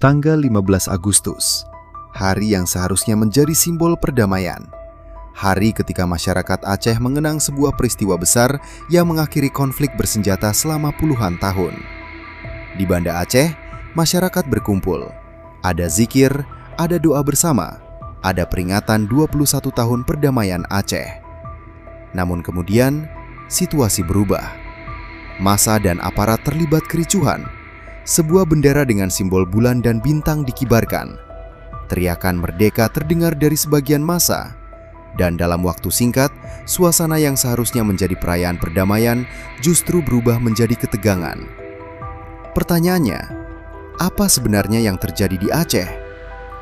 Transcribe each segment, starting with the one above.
Tanggal 15 Agustus, hari yang seharusnya menjadi simbol perdamaian. Hari ketika masyarakat Aceh mengenang sebuah peristiwa besar yang mengakhiri konflik bersenjata selama puluhan tahun. Di Banda Aceh, masyarakat berkumpul. Ada zikir, ada doa bersama, ada peringatan 21 tahun perdamaian Aceh. Namun kemudian, situasi berubah. Massa dan aparat terlibat kericuhan. Sebuah bendera dengan simbol bulan dan bintang dikibarkan. Teriakan merdeka terdengar dari sebagian massa. Dan dalam waktu singkat, suasana yang seharusnya menjadi perayaan perdamaian justru berubah menjadi ketegangan. Pertanyaannya, apa sebenarnya yang terjadi di Aceh?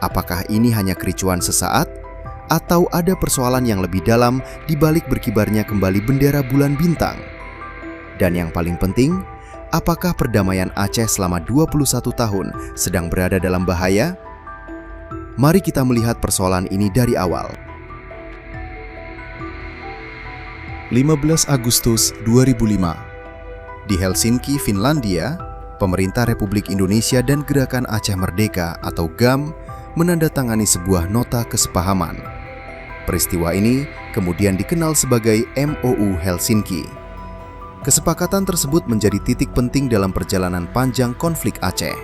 Apakah ini hanya kericuan sesaat? Atau ada persoalan yang lebih dalam di balik berkibarnya kembali bendera bulan bintang? Dan yang paling penting, apakah perdamaian Aceh selama 21 tahun sedang berada dalam bahaya? Mari kita melihat persoalan ini dari awal. 15 Agustus 2005. Di Helsinki, Finlandia, pemerintah Republik Indonesia dan Gerakan Aceh Merdeka atau GAM menandatangani sebuah nota kesepahaman. Peristiwa ini kemudian dikenal sebagai MOU Helsinki. Kesepakatan tersebut menjadi titik penting dalam perjalanan panjang konflik Aceh.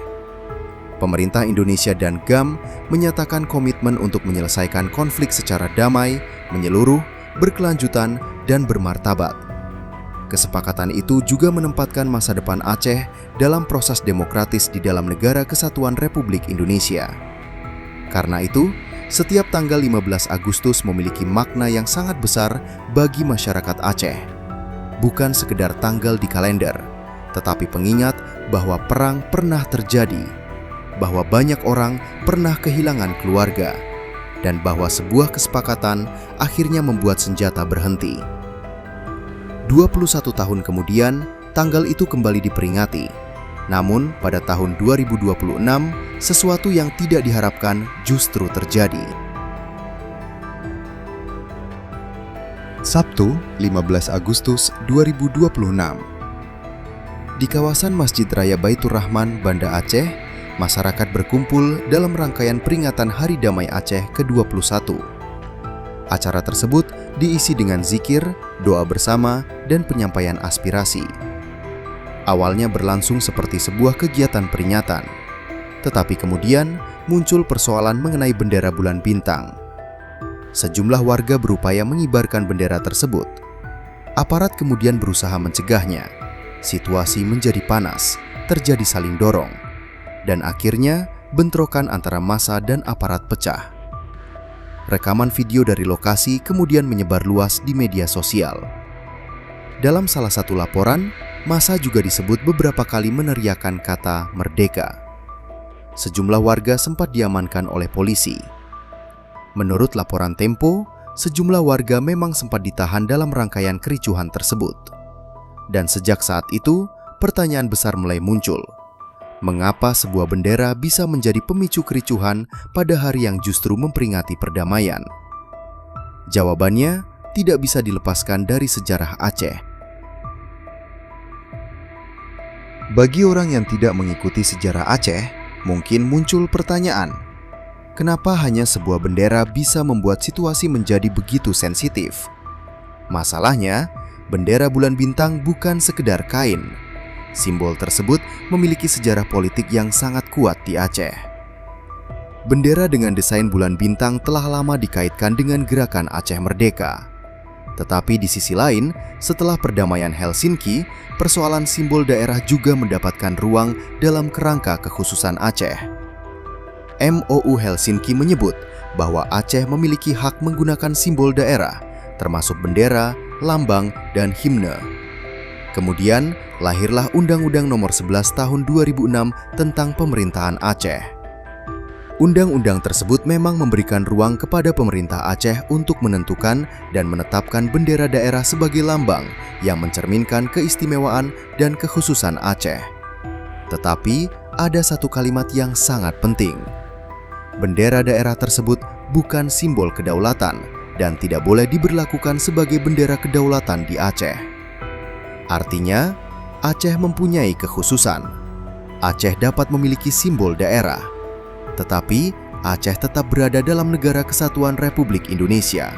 Pemerintah Indonesia dan GAM menyatakan komitmen untuk menyelesaikan konflik secara damai, menyeluruh, berkelanjutan, dan bermartabat. Kesepakatan itu juga menempatkan masa depan Aceh dalam proses demokratis di dalam Negara Kesatuan Republik Indonesia. Karena itu, setiap tanggal 15 Agustus memiliki makna yang sangat besar bagi masyarakat Aceh. Bukan sekedar tanggal di kalender, tetapi pengingat bahwa perang pernah terjadi, bahwa banyak orang pernah kehilangan keluarga, dan bahwa sebuah kesepakatan akhirnya membuat senjata berhenti. 21 tahun kemudian, tanggal itu kembali diperingati. Namun, pada tahun 2026, sesuatu yang tidak diharapkan justru terjadi. Sabtu, 15 Agustus 2026. Di kawasan Masjid Raya Baitur Rahman, Banda Aceh, masyarakat berkumpul dalam rangkaian peringatan Hari Damai Aceh ke-21. Acara tersebut diisi dengan zikir, doa bersama, dan penyampaian aspirasi. Awalnya berlangsung seperti sebuah kegiatan peringatan, tetapi kemudian muncul persoalan mengenai bendera bulan bintang. Sejumlah warga berupaya mengibarkan bendera tersebut. Aparat kemudian berusaha mencegahnya. Situasi menjadi panas, terjadi saling dorong, dan akhirnya bentrokan antara massa dan aparat pecah. Rekaman video dari lokasi kemudian menyebar luas di media sosial. Dalam salah satu laporan, massa juga disebut beberapa kali meneriakkan kata merdeka. Sejumlah warga sempat diamankan oleh polisi. Menurut laporan Tempo, sejumlah warga memang sempat ditahan dalam rangkaian kericuhan tersebut. Dan sejak saat itu, pertanyaan besar mulai muncul. Mengapa sebuah bendera bisa menjadi pemicu kericuhan pada hari yang justru memperingati perdamaian? Jawabannya tidak bisa dilepaskan dari sejarah Aceh. Bagi orang yang tidak mengikuti sejarah Aceh, mungkin muncul pertanyaan, kenapa hanya sebuah bendera bisa membuat situasi menjadi begitu sensitif? Masalahnya, bendera bulan bintang bukan sekedar kain. Simbol tersebut memiliki sejarah politik yang sangat kuat di Aceh. Bendera dengan desain bulan bintang telah lama dikaitkan dengan gerakan Aceh Merdeka. Tetapi di sisi lain, setelah perdamaian Helsinki, persoalan simbol daerah juga mendapatkan ruang dalam kerangka kekhususan Aceh. MOU Helsinki menyebut bahwa Aceh memiliki hak menggunakan simbol daerah, termasuk bendera, lambang, dan himne. Kemudian, lahirlah Undang-Undang Nomor 11 Tahun 2006 tentang Pemerintahan Aceh. Undang-undang tersebut memang memberikan ruang kepada pemerintah Aceh untuk menentukan dan menetapkan bendera daerah sebagai lambang yang mencerminkan keistimewaan dan kekhususan Aceh. Tetapi, ada satu kalimat yang sangat penting. Bendera daerah tersebut bukan simbol kedaulatan dan tidak boleh diberlakukan sebagai bendera kedaulatan di Aceh. Artinya, Aceh mempunyai kekhususan. Aceh dapat memiliki simbol daerah, Tetapi Aceh tetap berada dalam Negara Kesatuan Republik Indonesia.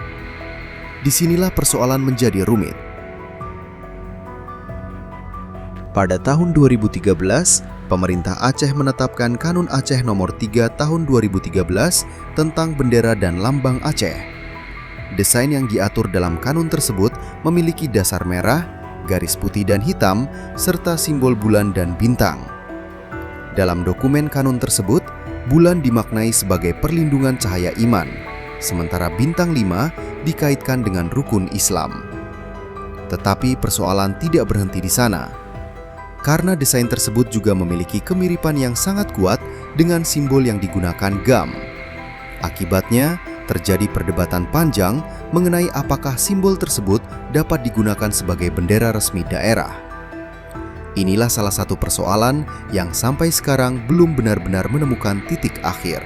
Disinilah persoalan menjadi rumit. Pada tahun 2013, pemerintah Aceh menetapkan Kanun Aceh Nomor 3 Tahun 2013 tentang bendera dan lambang Aceh. Desain yang diatur dalam kanun tersebut memiliki dasar merah, garis putih dan hitam, serta simbol bulan dan bintang. Dalam dokumen kanun tersebut, bulan dimaknai sebagai perlindungan cahaya iman, sementara bintang 5 dikaitkan dengan rukun Islam. Tetapi persoalan tidak berhenti di sana. Karena desain tersebut juga memiliki kemiripan yang sangat kuat dengan simbol yang digunakan GAM. Akibatnya, terjadi perdebatan panjang mengenai apakah simbol tersebut dapat digunakan sebagai bendera resmi daerah. Inilah salah satu persoalan yang sampai sekarang belum benar-benar menemukan titik akhir.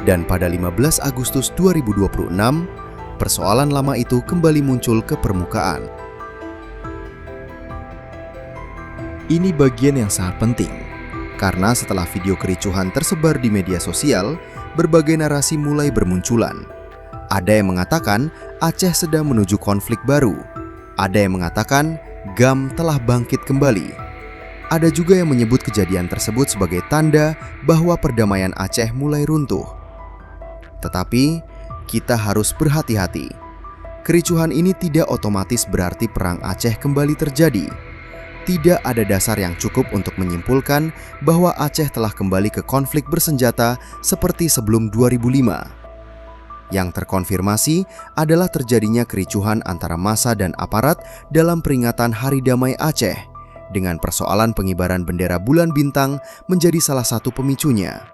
Dan pada 15 Agustus 2026, persoalan lama itu kembali muncul ke permukaan. Ini bagian yang sangat penting, karena setelah video kericuhan tersebar di media sosial, berbagai narasi mulai bermunculan. Ada yang mengatakan Aceh sedang menuju konflik baru. Ada yang mengatakan GAM telah bangkit kembali. Ada juga yang menyebut kejadian tersebut sebagai tanda bahwa perdamaian Aceh mulai runtuh. Tetapi, kita harus berhati-hati. Kericuhan ini tidak otomatis berarti perang Aceh kembali terjadi. Tidak ada dasar yang cukup untuk menyimpulkan bahwa Aceh telah kembali ke konflik bersenjata seperti sebelum 2005. Yang terkonfirmasi adalah terjadinya kericuhan antara massa dan aparat dalam peringatan Hari Damai Aceh, dengan persoalan pengibaran bendera bulan bintang menjadi salah satu pemicunya.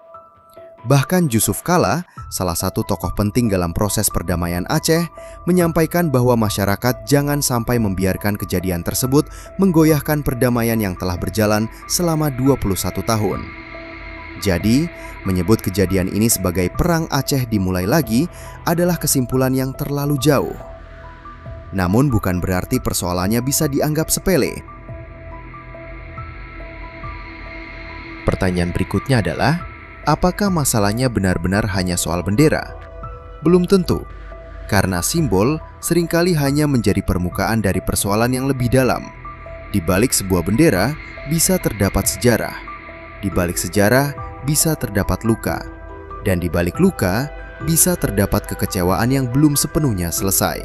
Bahkan Jusuf Kalla, salah satu tokoh penting dalam proses perdamaian Aceh, menyampaikan bahwa masyarakat jangan sampai membiarkan kejadian tersebut menggoyahkan perdamaian yang telah berjalan selama 21 tahun. Jadi, menyebut kejadian ini sebagai perang Aceh dimulai lagi adalah kesimpulan yang terlalu jauh. Namun bukan berarti persoalannya bisa dianggap sepele. Pertanyaan berikutnya adalah, apakah masalahnya benar-benar hanya soal bendera? Belum tentu, karena simbol seringkali hanya menjadi permukaan dari persoalan yang lebih dalam. Di balik sebuah bendera bisa terdapat sejarah. Di balik sejarah bisa terdapat luka. Dan di balik luka bisa terdapat kekecewaan yang belum sepenuhnya selesai.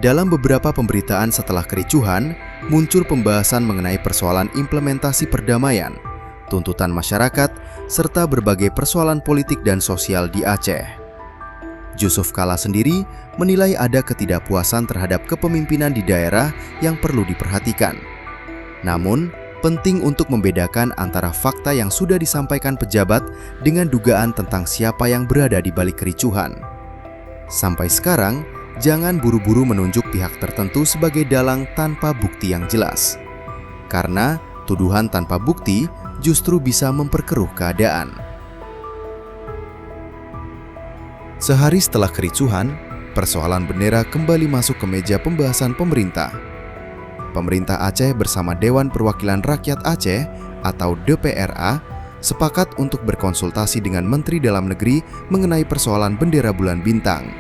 Dalam beberapa pemberitaan setelah kericuhan, muncul pembahasan mengenai persoalan implementasi perdamaian, tuntutan masyarakat, serta berbagai persoalan politik dan sosial di Aceh. Jusuf Kalla sendiri menilai ada ketidakpuasan terhadap kepemimpinan di daerah yang perlu diperhatikan. Namun, penting untuk membedakan antara fakta yang sudah disampaikan pejabat dengan dugaan tentang siapa yang berada di balik kericuhan. Sampai sekarang, jangan buru-buru menunjuk pihak tertentu sebagai dalang tanpa bukti yang jelas. Karena tuduhan tanpa bukti justru bisa memperkeruh keadaan. Sehari setelah kericuhan, persoalan bendera kembali masuk ke meja pembahasan pemerintah. Pemerintah Aceh bersama Dewan Perwakilan Rakyat Aceh atau DPRA sepakat untuk berkonsultasi dengan Menteri Dalam Negeri mengenai persoalan bendera bulan bintang.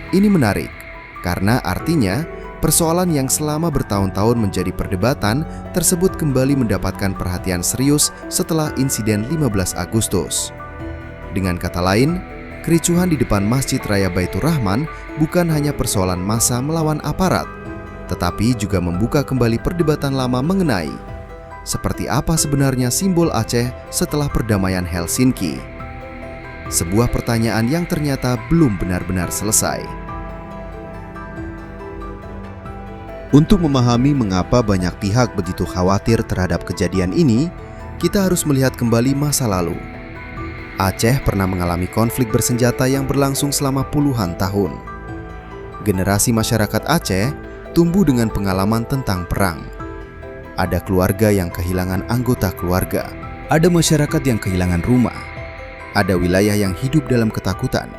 Ini menarik, karena artinya persoalan yang selama bertahun-tahun menjadi perdebatan tersebut kembali mendapatkan perhatian serius setelah insiden 15 Agustus. Dengan kata lain, kericuhan di depan Masjid Raya Baitur Rahman bukan hanya persoalan massa melawan aparat, tetapi juga membuka kembali perdebatan lama mengenai seperti apa sebenarnya simbol Aceh setelah perdamaian Helsinki. Sebuah pertanyaan yang ternyata belum benar-benar selesai. Untuk memahami mengapa banyak pihak begitu khawatir terhadap kejadian ini, kita harus melihat kembali masa lalu. Aceh pernah mengalami konflik bersenjata yang berlangsung selama puluhan tahun. Generasi masyarakat Aceh tumbuh dengan pengalaman tentang perang. Ada keluarga yang kehilangan anggota keluarga. Ada masyarakat yang kehilangan rumah. Ada wilayah yang hidup dalam ketakutan.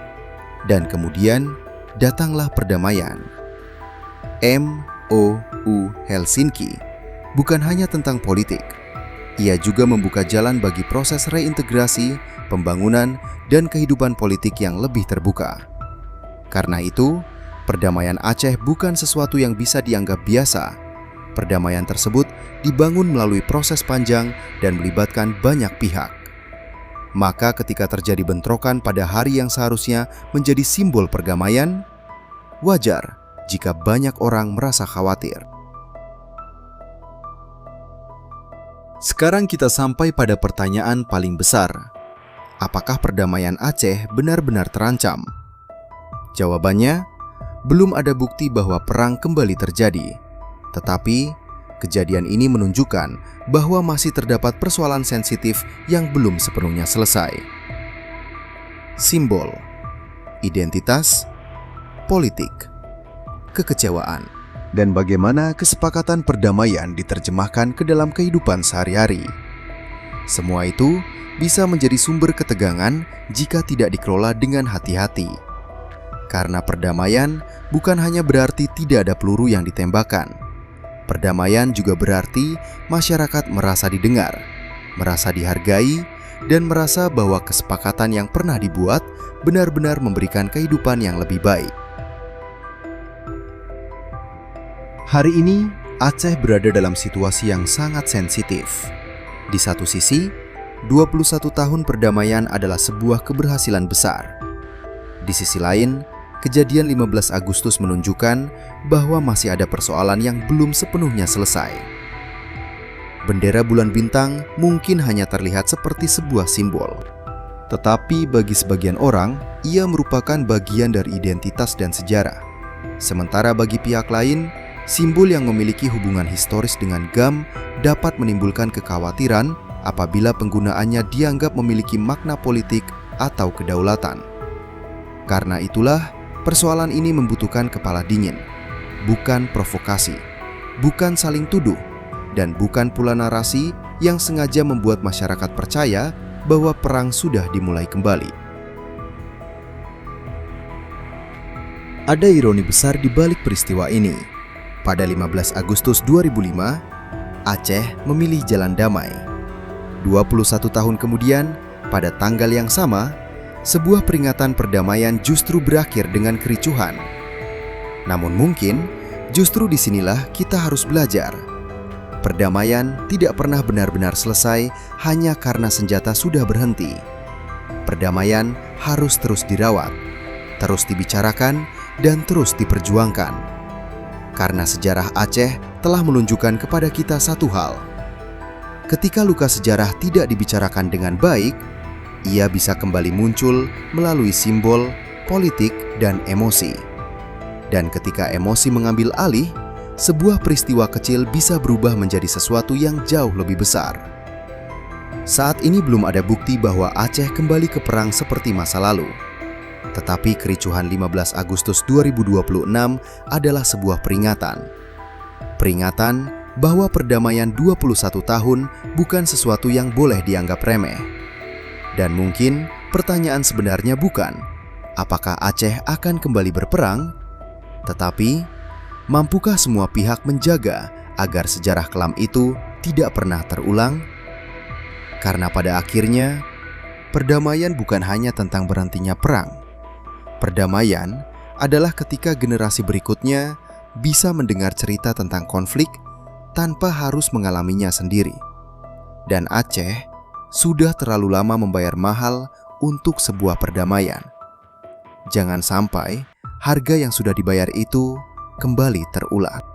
Dan kemudian datanglah perdamaian. MOU Helsinki bukan hanya tentang politik, Ia juga membuka jalan bagi proses reintegrasi, pembangunan, dan kehidupan politik yang lebih terbuka. Karena itu, perdamaian Aceh bukan sesuatu yang bisa dianggap biasa. Perdamaian tersebut dibangun melalui proses panjang dan melibatkan banyak pihak. Maka ketika terjadi bentrokan pada hari yang seharusnya menjadi simbol perdamaian, wajar jika banyak orang merasa khawatir. Sekarang kita sampai pada pertanyaan paling besar. Apakah perdamaian Aceh benar-benar terancam? Jawabannya, belum ada bukti bahwa perang kembali terjadi. Tetapi, kejadian ini menunjukkan bahwa masih terdapat persoalan sensitif yang belum sepenuhnya selesai. Simbol, identitas, politik, kekecewaan, dan bagaimana kesepakatan perdamaian diterjemahkan ke dalam kehidupan sehari-hari. Semua itu bisa menjadi sumber ketegangan jika tidak dikelola dengan hati-hati. Karena perdamaian bukan hanya berarti tidak ada peluru yang ditembakkan. Perdamaian juga berarti masyarakat merasa didengar, merasa dihargai, dan merasa bahwa kesepakatan yang pernah dibuat benar-benar memberikan kehidupan yang lebih baik. Hari ini, Aceh berada dalam situasi yang sangat sensitif. Di satu sisi, 21 tahun perdamaian adalah sebuah keberhasilan besar. Di sisi lain, kejadian 15 Agustus menunjukkan bahwa masih ada persoalan yang belum sepenuhnya selesai. Bendera bulan bintang mungkin hanya terlihat seperti sebuah simbol. Tetapi bagi sebagian orang, ia merupakan bagian dari identitas dan sejarah. Sementara bagi pihak lain, simbol yang memiliki hubungan historis dengan GAM dapat menimbulkan kekhawatiran apabila penggunaannya dianggap memiliki makna politik atau kedaulatan. Karena itulah, persoalan ini membutuhkan kepala dingin, bukan provokasi, bukan saling tuduh, dan bukan pula narasi yang sengaja membuat masyarakat percaya bahwa perang sudah dimulai kembali. Ada ironi besar di balik peristiwa ini. Pada 15 Agustus 2005, Aceh memilih jalan damai. 21 tahun kemudian, pada tanggal yang sama, sebuah peringatan perdamaian justru berakhir dengan kericuhan. Namun mungkin, justru disinilah kita harus belajar. Perdamaian tidak pernah benar-benar selesai hanya karena senjata sudah berhenti. Perdamaian harus terus dirawat, terus dibicarakan, dan terus diperjuangkan. Karena sejarah Aceh telah menunjukkan kepada kita satu hal. Ketika luka sejarah tidak dibicarakan dengan baik, ia bisa kembali muncul melalui simbol, politik, dan emosi. Dan ketika emosi mengambil alih, sebuah peristiwa kecil bisa berubah menjadi sesuatu yang jauh lebih besar. Saat ini belum ada bukti bahwa Aceh kembali ke perang seperti masa lalu. Tetapi kericuhan 15 Agustus 2026 adalah sebuah peringatan. Peringatan bahwa perdamaian 21 tahun bukan sesuatu yang boleh dianggap remeh. Dan mungkin pertanyaan sebenarnya bukan apakah Aceh akan kembali berperang, tetapi mampukah semua pihak menjaga agar sejarah kelam itu tidak pernah terulang? Karena pada akhirnya, perdamaian bukan hanya tentang berhentinya perang. Perdamaian adalah ketika generasi berikutnya bisa mendengar cerita tentang konflik tanpa harus mengalaminya sendiri. Dan Aceh sudah terlalu lama membayar mahal untuk sebuah perdamaian. Jangan sampai harga yang sudah dibayar itu kembali terulang.